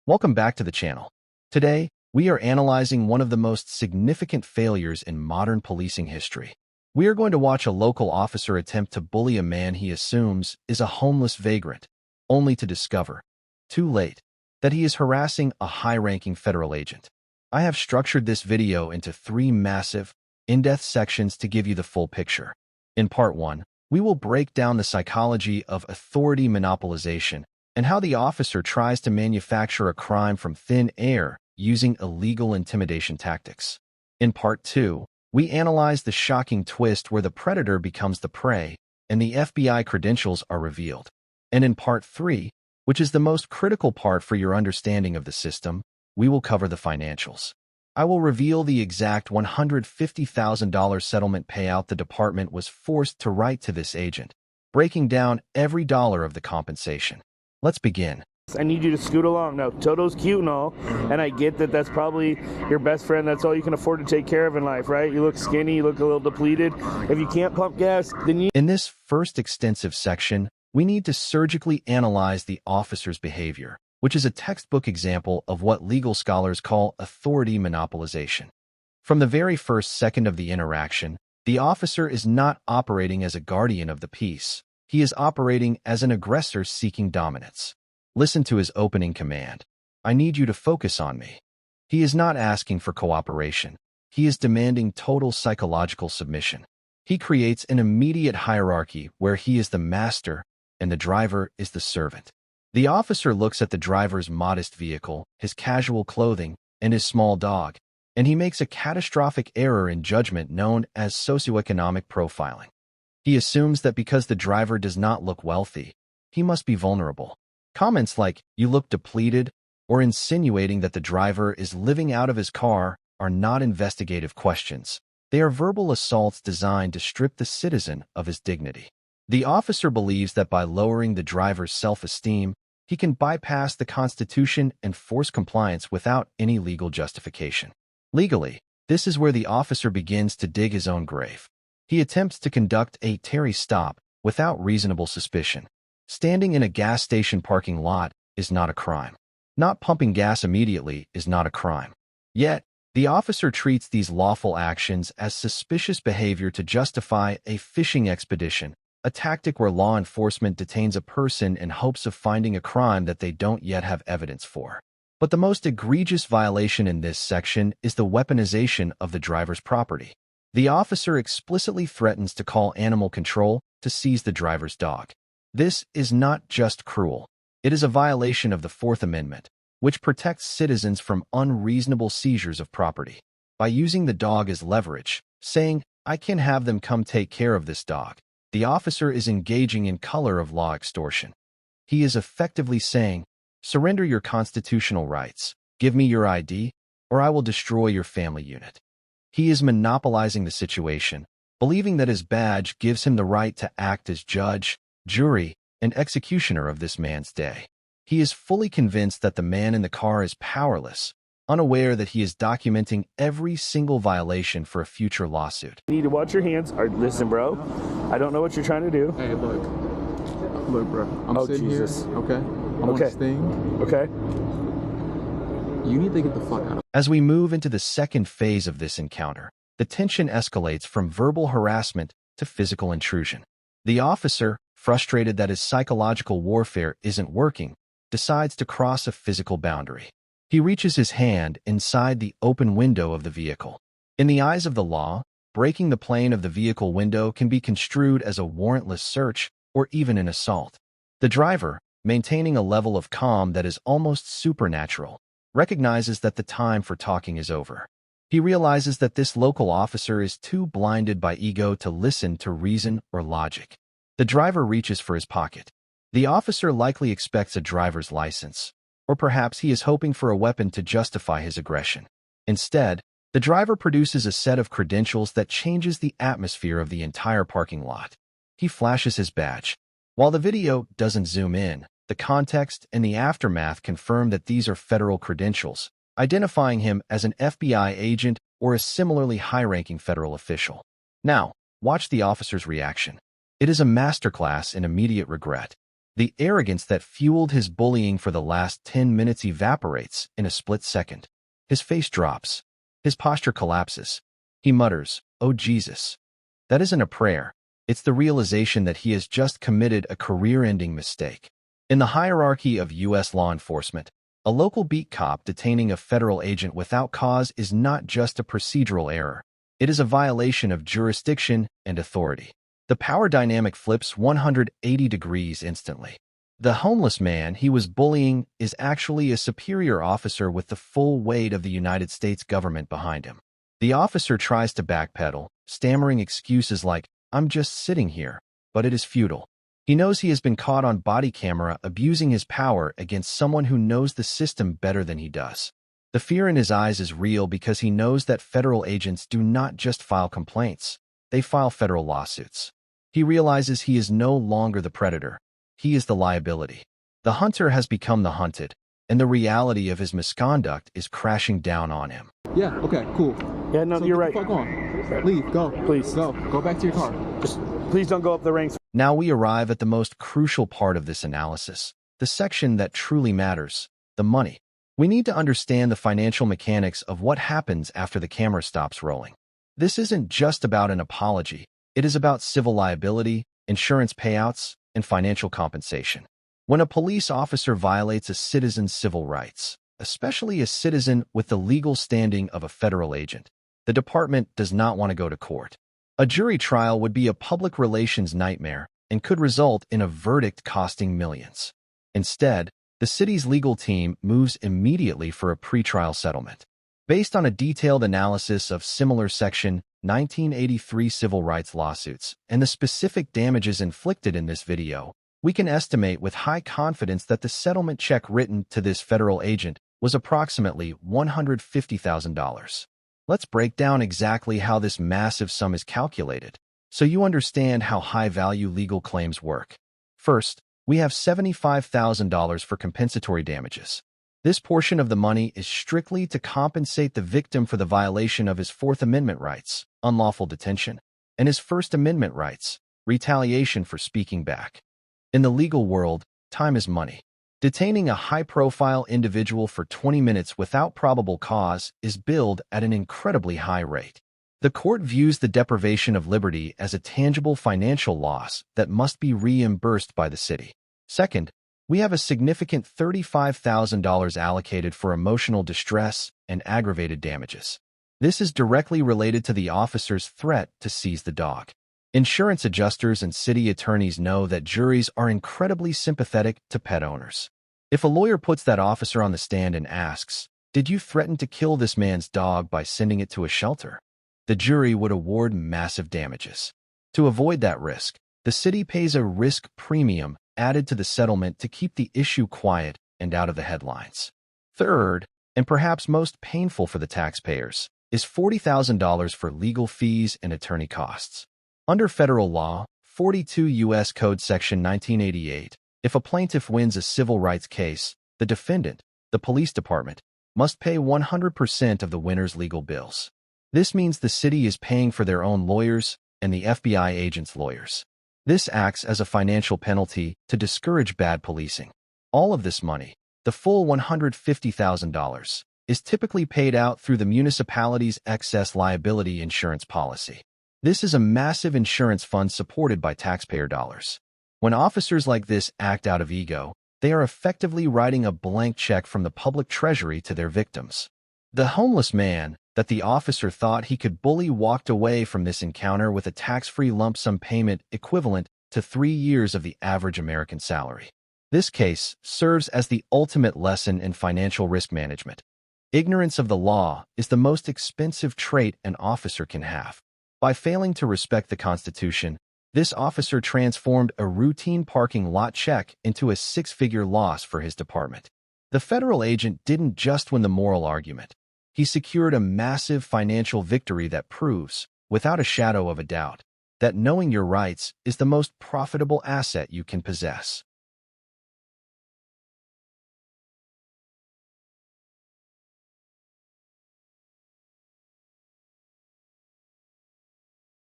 Welcome back to the channel. Today, we are analyzing one of the most significant failures in modern policing history. We are going to watch a local officer attempt to bully a man he assumes is a homeless vagrant, only to discover, too late, that he is harassing a high-ranking federal agent. I have structured this video into 3 massive, in-depth sections to give you the full picture. In Part 1, we will break down the psychology of authority monopolization and how the officer tries to manufacture a crime from thin air using illegal intimidation tactics. In Part 2, we analyze the shocking twist where the predator becomes the prey and the FBI credentials are revealed. And in Part 3, which is the most critical part for your understanding of the system, we will cover the financials. I will reveal the exact $150,000 settlement payout the department was forced to write to this agent, breaking down every dollar of the compensation. Let's begin. I need you to scoot along. Now, Toto's cute and all, and I get that that's probably your best friend. That's all you can afford to take care of in life, right? You look skinny, you look a little depleted. If you can't pump gas, then you... In this first extensive section, we need to surgically analyze the officer's behavior, which is a textbook example of what legal scholars call authority monopolization. From the very first second of the interaction, the officer is not operating as a guardian of the peace. He is operating as an aggressor seeking dominance. Listen to his opening command. I need you to focus on me. He is not asking for cooperation. He is demanding total psychological submission. He creates an immediate hierarchy where he is the master and the driver is the servant. The officer looks at the driver's modest vehicle, his casual clothing, and his small dog, and he makes a catastrophic error in judgment known as socioeconomic profiling. He assumes that because the driver does not look wealthy, he must be vulnerable. Comments like, "You look depleted," or insinuating that the driver is living out of his car are not investigative questions. They are verbal assaults designed to strip the citizen of his dignity. The officer believes that by lowering the driver's self-esteem, he can bypass the Constitution and force compliance without any legal justification. Legally, this is where the officer begins to dig his own grave. He attempts to conduct a Terry stop without reasonable suspicion. Standing in a gas station parking lot is not a crime. Not pumping gas immediately is not a crime. Yet, the officer treats these lawful actions as suspicious behavior to justify a fishing expedition, a tactic where law enforcement detains a person in hopes of finding a crime that they don't yet have evidence for. But the most egregious violation in this section is the weaponization of the driver's property. The officer explicitly threatens to call animal control to seize the driver's dog. This is not just cruel. It is a violation of the Fourth Amendment, which protects citizens from unreasonable seizures of property. By using the dog as leverage, saying, "I can have them come take care of this dog," the officer is engaging in color of law extortion. He is effectively saying, "Surrender your constitutional rights, give me your ID, or I will destroy your family unit." He is monopolizing the situation, believing that his badge gives him the right to act as judge, jury, and executioner of this man's day. He is fully convinced that the man in the car is powerless, unaware that he is documenting every single violation for a future lawsuit. You need to watch your hands. Listen, bro, I don't know what you're trying to do. Hey, look. Look, bro. I'm sitting Jesus. here, okay? I'm on this thing. Okay. You need to get the fuck out of... As we move into the second phase of this encounter, the tension escalates from verbal harassment to physical intrusion. The officer, frustrated that his psychological warfare isn't working, decides to cross a physical boundary. He reaches his hand inside the open window of the vehicle. In the eyes of the law, breaking the plane of the vehicle window can be construed as a warrantless search or even an assault. The driver, maintaining a level of calm that is almost supernatural, recognizes that the time for talking is over. He realizes that this local officer is too blinded by ego to listen to reason or logic. The driver reaches for his pocket. The officer likely expects a driver's license, or perhaps he is hoping for a weapon to justify his aggression. Instead, the driver produces a set of credentials that changes the atmosphere of the entire parking lot. He flashes his badge. While the video doesn't zoom in, the context and the aftermath confirm that these are federal credentials, identifying him as an FBI agent or a similarly high-ranking federal official. Now, watch the officer's reaction. It is a masterclass in immediate regret. The arrogance that fueled his bullying for the last 10 minutes evaporates in a split second. His face drops. His posture collapses. He mutters, "Oh Jesus." That isn't a prayer. It's the realization that he has just committed a career-ending mistake. In the hierarchy of U.S. law enforcement, a local beat cop detaining a federal agent without cause is not just a procedural error. It is a violation of jurisdiction and authority. The power dynamic flips 180 degrees instantly. The homeless man he was bullying is actually a superior officer with the full weight of the United States government behind him. The officer tries to backpedal, stammering excuses like, "I'm just sitting here," but it is futile. He knows he has been caught on body camera abusing his power against someone who knows the system better than he does. The fear in his eyes is real because he knows that federal agents do not just file complaints, they file federal lawsuits. He realizes he is no longer the predator. He is the liability. The hunter has become the hunted, and the reality of his misconduct is crashing down on him. Yeah, okay, cool. Yeah, no, So you're get right. the fuck on. Leave, go. Please. Go. Go back to your car. Just please don't go up the ranks. Now we arrive at the most crucial part of this analysis, the section that truly matters, the money. We need to understand the financial mechanics of what happens after the camera stops rolling. This isn't just about an apology. It is about civil liability, insurance payouts, and financial compensation. When a police officer violates a citizen's civil rights, especially a citizen with the legal standing of a federal agent, the department does not want to go to court. A jury trial would be a public relations nightmare and could result in a verdict costing millions. Instead, the city's legal team moves immediately for a pretrial settlement. Based on a detailed analysis of similar Section 1983 civil rights lawsuits and the specific damages inflicted in this video, we can estimate with high confidence that the settlement check written to this federal agent was approximately $150,000. Let's break down exactly how this massive sum is calculated, so you understand how high-value legal claims work. First, we have $75,000 for compensatory damages. This portion of the money is strictly to compensate the victim for the violation of his Fourth Amendment rights, unlawful detention, and his First Amendment rights, retaliation for speaking back. In the legal world, time is money. Detaining a high-profile individual for 20 minutes without probable cause is billed at an incredibly high rate. The court views the deprivation of liberty as a tangible financial loss that must be reimbursed by the city. Second, we have a significant $35,000 allocated for emotional distress and aggravated damages. This is directly related to the officer's threat to seize the dog. Insurance adjusters and city attorneys know that juries are incredibly sympathetic to pet owners. If a lawyer puts that officer on the stand and asks, "Did you threaten to kill this man's dog by sending it to a shelter?" the jury would award massive damages. To avoid that risk, the city pays a risk premium added to the settlement to keep the issue quiet and out of the headlines. Third, and perhaps most painful for the taxpayers, is $40,000 for legal fees and attorney costs. Under federal law, 42 U.S. Code Section 1988, if a plaintiff wins a civil rights case, the defendant, the police department, must pay 100% of the winner's legal bills. This means the city is paying for their own lawyers and the FBI agent's lawyers. This acts as a financial penalty to discourage bad policing. All of this money, the full $150,000, is typically paid out through the municipality's excess liability insurance policy. This is a massive insurance fund supported by taxpayer dollars. When officers like this act out of ego, they are effectively writing a blank check from the public treasury to their victims. The homeless man that the officer thought he could bully walked away from this encounter with a tax-free lump sum payment equivalent to 3 years of the average American salary. This case serves as the ultimate lesson in financial risk management. Ignorance of the law is the most expensive trait an officer can have. By failing to respect the Constitution, this officer transformed a routine parking lot check into a 6-figure loss for his department. The federal agent didn't just win the moral argument. He secured a massive financial victory that proves, without a shadow of a doubt, that knowing your rights is the most profitable asset you can possess.